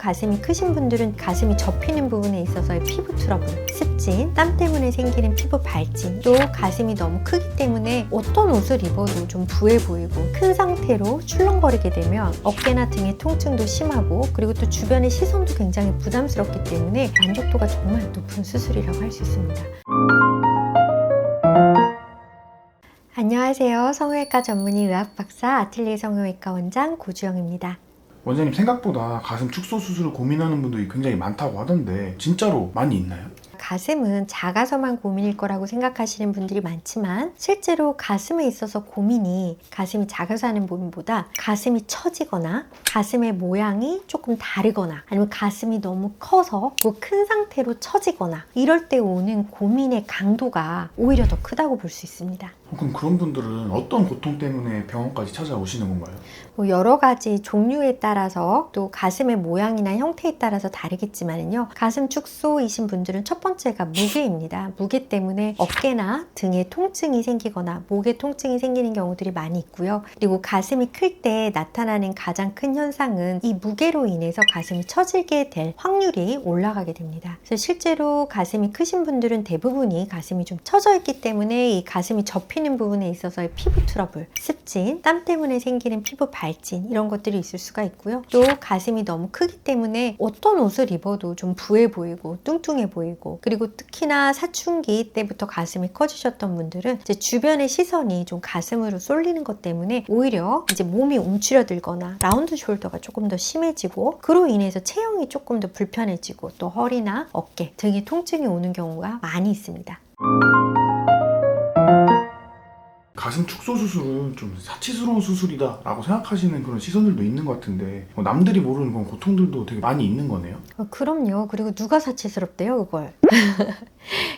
가슴이 크신 분들은 가슴이 접히는 부분에 있어서의 피부 트러블, 습진, 땀 때문에 생기는 피부 발진, 또 가슴이 너무 크기 때문에 어떤 옷을 입어도 좀 부해 보이고 큰 상태로 출렁거리게 되면 어깨나 등의 통증도 심하고, 그리고 또 주변의 시선도 굉장히 부담스럽기 때문에 만족도가 정말 높은 수술이라고 할 수 있습니다. 안녕하세요. 성형외과 전문의 의학박사 아틀리에 성형외과 원장 고주영입니다. 원장님, 생각보다 가슴 축소 수술을 고민하는 분들이 굉장히 많다고 하던데 진짜로 많이 있나요? 가슴은 작아서만 고민일 거라고 생각하시는 분들이 많지만, 실제로 가슴에 있어서 고민이 가슴이 작아서 하는 고민보다 가슴이 처지거나 가슴의 모양이 조금 다르거나, 아니면 가슴이 너무 커서 큰 상태로 처지거나, 이럴 때 오는 고민의 강도가 오히려 더 크다고 볼 수 있습니다. 그럼 그런 분들은 어떤 고통 때문에 병원까지 찾아오시는 건가요? 여러 가지 종류에 따라서, 또 가슴의 모양이나 형태에 따라서 다르겠지만요, 가슴 축소이신 분들은 첫 번째가 무게입니다. 무게 때문에 어깨나 등에 통증이 생기거나 목에 통증이 생기는 경우들이 많이 있고요. 그리고 가슴이 클 때 나타나는 가장 큰 현상은 이 무게로 인해서 가슴이 처지게 될 확률이 올라가게 됩니다. 그래서 실제로 가슴이 크신 분들은 대부분이 가슴이 좀 처져 있기 때문에 이 가슴이 접히는 부분에 있어서의 피부 트러블, 습진, 땀 때문에 생기는 피부 발진, 이런 것들이 있을 수가 있고요. 또 가슴이 너무 크기 때문에 어떤 옷을 입어도 좀 부해 보이고 뚱뚱해 보이고, 그리고 특히나 사춘기 때부터 가슴이 커지셨던 분들은 이제 주변의 시선이 좀 가슴으로 쏠리는 것 때문에 오히려 이제 몸이 움츠려들거나 라운드 숄더가 조금 더 심해지고, 그로 인해서 체형이 조금 더 불편해지고, 또 허리나 어깨 등에 통증이 오는 경우가 많이 있습니다. 가슴 축소 수술은 좀 사치스러운 수술이다 라고 생각하시는 그런 시선들도 있는 것 같은데, 남들이 모르는 그런 고통들도 되게 많이 있는 거네요? 그럼요. 그리고 누가 사치스럽대요, 그걸?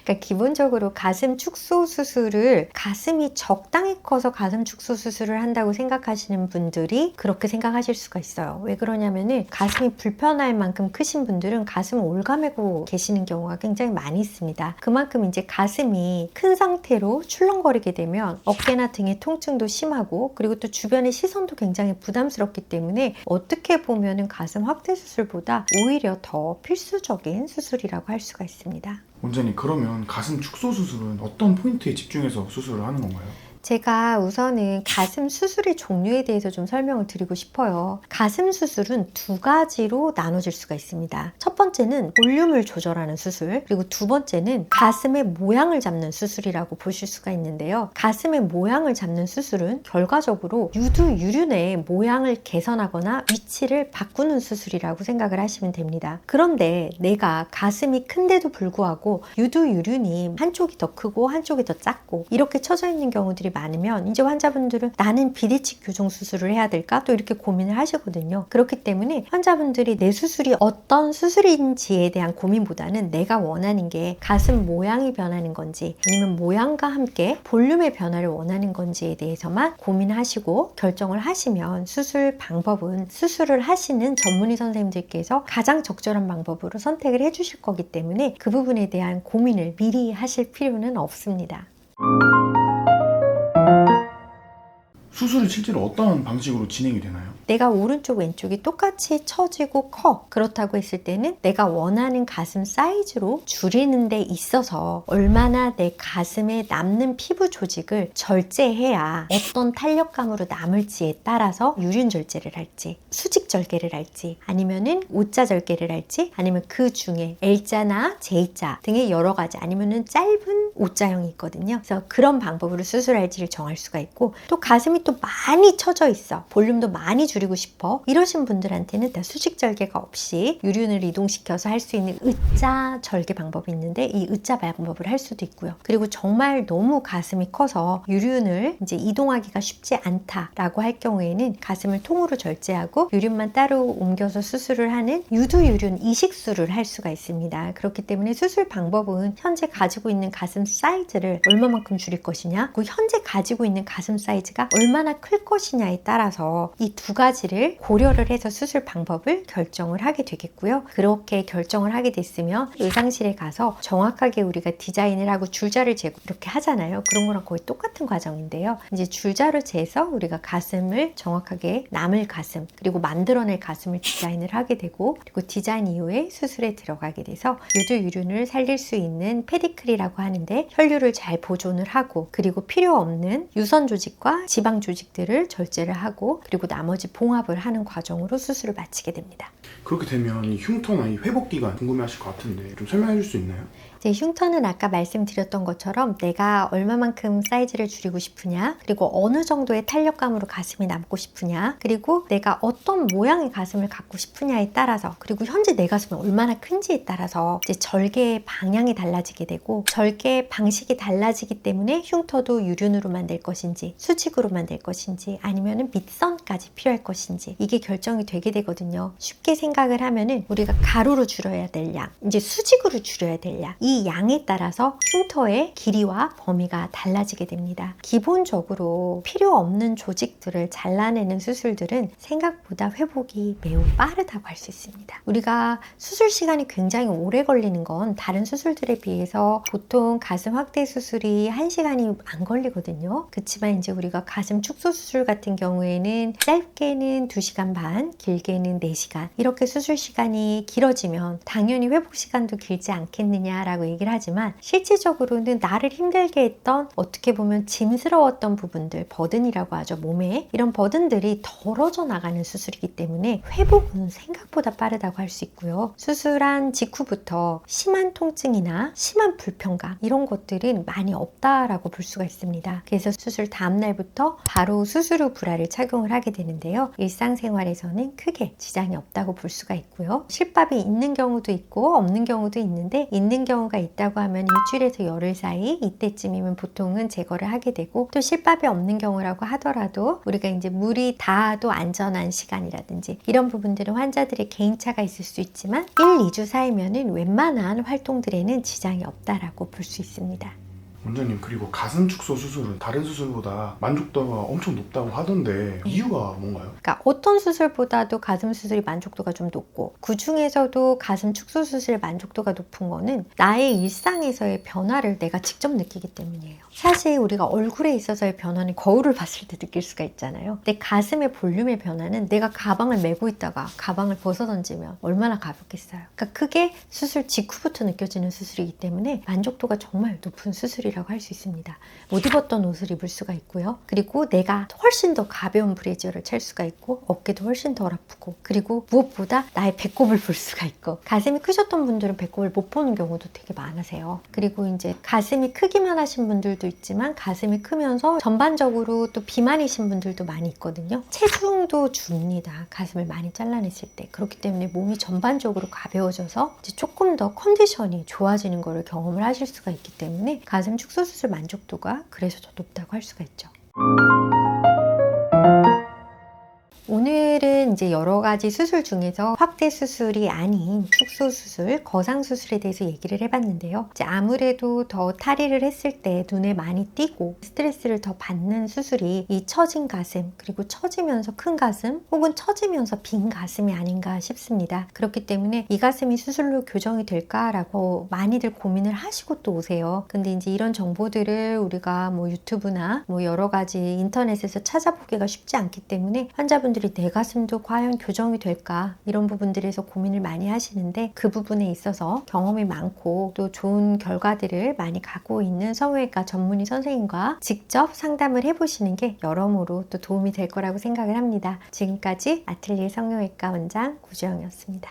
그러니까 기본적으로 가슴 축소 수술을 가슴이 적당히 커서 가슴 축소 수술을 한다고 생각하시는 분들이 그렇게 생각하실 수가 있어요. 왜 그러냐면은 가슴이 불편할 만큼 크신 분들은 가슴을 올가매고 계시는 경우가 굉장히 많이 있습니다. 그만큼 이제 가슴이 큰 상태로 출렁거리게 되면 어깨나 등의 통증도 심하고, 그리고 또 주변의 시선도 굉장히 부담스럽기 때문에 어떻게 보면은 가슴 확대 수술보다 오히려 더 필수적인 수술이라고 할 수가 있습니다. 원장님, 그러면 가슴 축소 수술은 어떤 포인트에 집중해서 수술을 하는 건가요? 제가 우선은 가슴 수술의 종류에 대해서 좀 설명을 드리고 싶어요. 가슴 수술은 두 가지로 나눠질 수가 있습니다. 첫 번째는 볼륨을 조절하는 수술, 그리고 두 번째는 가슴의 모양을 잡는 수술이라고 보실 수가 있는데요. 가슴의 모양을 잡는 수술은 결과적으로 유두유륜의 모양을 개선하거나 위치를 바꾸는 수술이라고 생각을 하시면 됩니다. 그런데 내가 가슴이 큰데도 불구하고 유두유륜이 한쪽이 더 크고 한쪽이 더 작고 이렇게 처져 있는 경우들이 많으면 이제 환자분들은 나는 비대칭 교정 수술을 해야 될까? 또 이렇게 고민을 하시거든요. 그렇기 때문에 환자분들이 내 수술이 어떤 수술인지에 대한 고민보다는 내가 원하는 게 가슴 모양이 변하는 건지, 아니면 모양과 함께 볼륨의 변화를 원하는 건지에 대해서만 고민하시고 결정을 하시면, 수술 방법은 수술을 하시는 전문의 선생님들께서 가장 적절한 방법으로 선택을 해주실 거기 때문에 그 부분에 대한 고민을 미리 하실 필요는 없습니다. 수술이 실제로 어떤 방식으로 진행이 되나요? 내가 오른쪽 왼쪽이 똑같이 처지고 커, 그렇다고 했을 때는 내가 원하는 가슴 사이즈로 줄이는 데 있어서 얼마나 내 가슴에 남는 피부 조직을 절제해야 어떤 탄력감으로 남을지에 따라서 유륜 절제를 할지, 수직 절개를 할지, 아니면은 O자 절개를 할지, 아니면 그 중에 L자나 J자 등의 여러 가지, 아니면은 짧은 O자형이 있거든요. 그래서 그런 방법으로 수술할지를 정할 수가 있고, 또 가슴이 또 많이 처져 있어, 볼륨도 많이 줄이고 싶어, 이러신 분들한테는 다 수직 절개가 없이 유륜을 이동시켜서 할 수 있는 E자 절개 방법이 있는데, 이 E자 방법을 할 수도 있고요. 그리고 정말 너무 가슴이 커서 유륜을 이제 이동하기가 쉽지 않다라고 할 경우에는 가슴을 통으로 절제하고 유륜만 따로 옮겨서 수술을 하는 유두유륜 이식술을 할 수가 있습니다. 그렇기 때문에 수술 방법은 현재 가지고 있는 가슴 사이즈를 얼마만큼 줄일 것이냐, 그리고 현재 가지고 있는 가슴 사이즈가 얼마나 클 것이냐에 따라서 이 두 가지를 고려를 해서 수술 방법을 결정을 하게 되겠고요. 그렇게 결정을 하게 됐으면 의상실에 가서 정확하게 우리가 디자인을 하고 줄자를 재고 이렇게 하잖아요. 그런 거랑 거의 똑같은 과정인데요. 이제 줄자를 재서 우리가 가슴을 정확하게 남을 가슴, 그리고 만들어낼 가슴을 디자인을 하게 되고, 그리고 디자인 이후에 수술에 들어가게 돼서 유두유륜을 살릴 수 있는 페디클이라고 하는데, 혈류를 잘 보존을 하고, 그리고 필요 없는 유선 조직과 지방 조직들을 절제를 하고, 그리고 나머지 봉합을 하는 과정으로 수술을 마치게 됩니다. 그렇게 되면 이 흉터나 이 회복 기간 궁금해하실 것 같은데 좀 설명해 줄 수 있나요? 이제 흉터는 아까 말씀드렸던 것처럼 내가 얼마만큼 사이즈를 줄이고 싶으냐, 그리고 어느 정도의 탄력감으로 가슴이 남고 싶으냐, 그리고 내가 어떤 모양의 가슴을 갖고 싶으냐에 따라서, 그리고 현재 내 가슴이 얼마나 큰지에 따라서 이제 절개의 방향이 달라지게 되고, 절개 방식이 달라지기 때문에 흉터도 유륜으로만 될 것인지 수직으로만 될 것인지 아니면 밑선까지 필요할 것인지 이게 결정이 되게 되거든요. 쉽게 생각을 하면은 우리가 가로로 줄여야 될 양, 이제 수직으로 줄여야 될 양, 이 양에 따라서 흉터의 길이와 범위가 달라지게 됩니다. 기본적으로 필요 없는 조직들을 잘라내는 수술들은 생각보다 회복이 매우 빠르다고 할 수 있습니다. 우리가 수술 시간이 굉장히 오래 걸리는 건 다른 수술들에 비해서 보통 가슴 확대 수술이 1시간이 안 걸리거든요. 그렇지만 이제 우리가 가슴 축소 수술 같은 경우에는 짧게는 2시간 반, 길게는 4시간 이렇게 수술 시간이 길어지면 당연히 회복 시간도 길지 않겠느냐라고 얘기를 하지만, 실질적으로는 나를 힘들게 했던, 어떻게 보면 짐스러웠던 부분들, 버든이라고 하죠, 몸에 이런 버든들이 덜어져 나가는 수술이기 때문에 회복은 생각보다 빠르다고 할 수 있고요. 수술한 직후부터 심한 통증이나 심한 불편감 이런 것들은 많이 없다라고 볼 수가 있습니다. 그래서 수술 다음 날부터 바로 수술 후 브라를 착용을 하게 되는데요. 일상생활에서는 크게 지장이 없다고 볼 수가 있고요. 실밥이 있는 경우도 있고 없는 경우도 있는데, 있는 경우가 있다고 하면 일주일에서 열흘 사이, 이때쯤이면 보통은 제거를 하게 되고, 또 실밥이 없는 경우라고 하더라도 우리가 이제 물이 닿아도 안전한 시간이라든지 이런 부분들은 환자들의 개인차가 있을 수 있지만 1, 2주 사이면은 웬만한 활동들에는 지장이 없다라고 볼 수 있습니다. 원장님, 그리고 가슴 축소 수술은 다른 수술보다 만족도가 엄청 높다고 하던데 이유가 뭔가요? 그러니까 어떤 수술보다도 가슴 수술이 만족도가 좀 높고, 그 중에서도 가슴 축소 수술의 만족도가 높은 거는 나의 일상에서의 변화를 내가 직접 느끼기 때문이에요. 사실 우리가 얼굴에 있어서의 변화는 거울을 봤을 때 느낄 수가 있잖아요. 내 가슴의 볼륨의 변화는 내가 가방을 메고 있다가 가방을 벗어던지면 얼마나 가볍겠어요. 그러니까 그게 수술 직후부터 느껴지는 수술이기 때문에 만족도가 정말 높은 수술이라고 할 수 있습니다. 못 입었던 옷을 입을 수가 있고요. 그리고 내가 훨씬 더 가벼운 브래지어를 찰 수가 있고, 어깨도 훨씬 덜 아프고, 그리고 무엇보다 나의 배꼽을 볼 수가 있고, 가슴이 크셨던 분들은 배꼽을 못 보는 경우도 되게 많으세요. 그리고 이제 가슴이 크기만 하신 분들도 있지만 가슴이 크면서 전반적으로 또 비만이신 분들도 많이 있거든요. 체중도 줍니다. 가슴을 많이 잘라냈을 때. 그렇기 때문에 몸이 전반적으로 가벼워져서 이제 조금 더 컨디션이 좋아지는 것을 경험을 하실 수가 있기 때문에 가슴 축소 수술 만족도가 그래서 더 높다고 할 수가 있죠. 오늘은 이제 여러 가지 수술 중에서 확대 수술이 아닌 축소 수술, 거상 수술에 대해서 얘기를 해봤는데요. 이제 아무래도 더 탈의를 했을 때 눈에 많이 띄고 스트레스를 더 받는 수술이 이 처진 가슴, 그리고 처지면서 큰 가슴, 혹은 처지면서 빈 가슴이 아닌가 싶습니다. 그렇기 때문에 이 가슴이 수술로 교정이 될까라고 많이들 고민을 하시고 또 오세요. 근데 이제 이런 정보들을 우리가 뭐 유튜브나 뭐 여러 가지 인터넷에서 찾아보기가 쉽지 않기 때문에 환자분들이 내 가슴도 과연 교정이 될까, 이런 부분들에서 고민을 많이 하시는데, 그 부분에 있어서 경험이 많고 또 좋은 결과들을 많이 갖고 있는 성형외과 전문의 선생님과 직접 상담을 해보시는 게 여러모로 또 도움이 될 거라고 생각을 합니다. 지금까지 아틀리에 성형외과 원장 구주영이었습니다.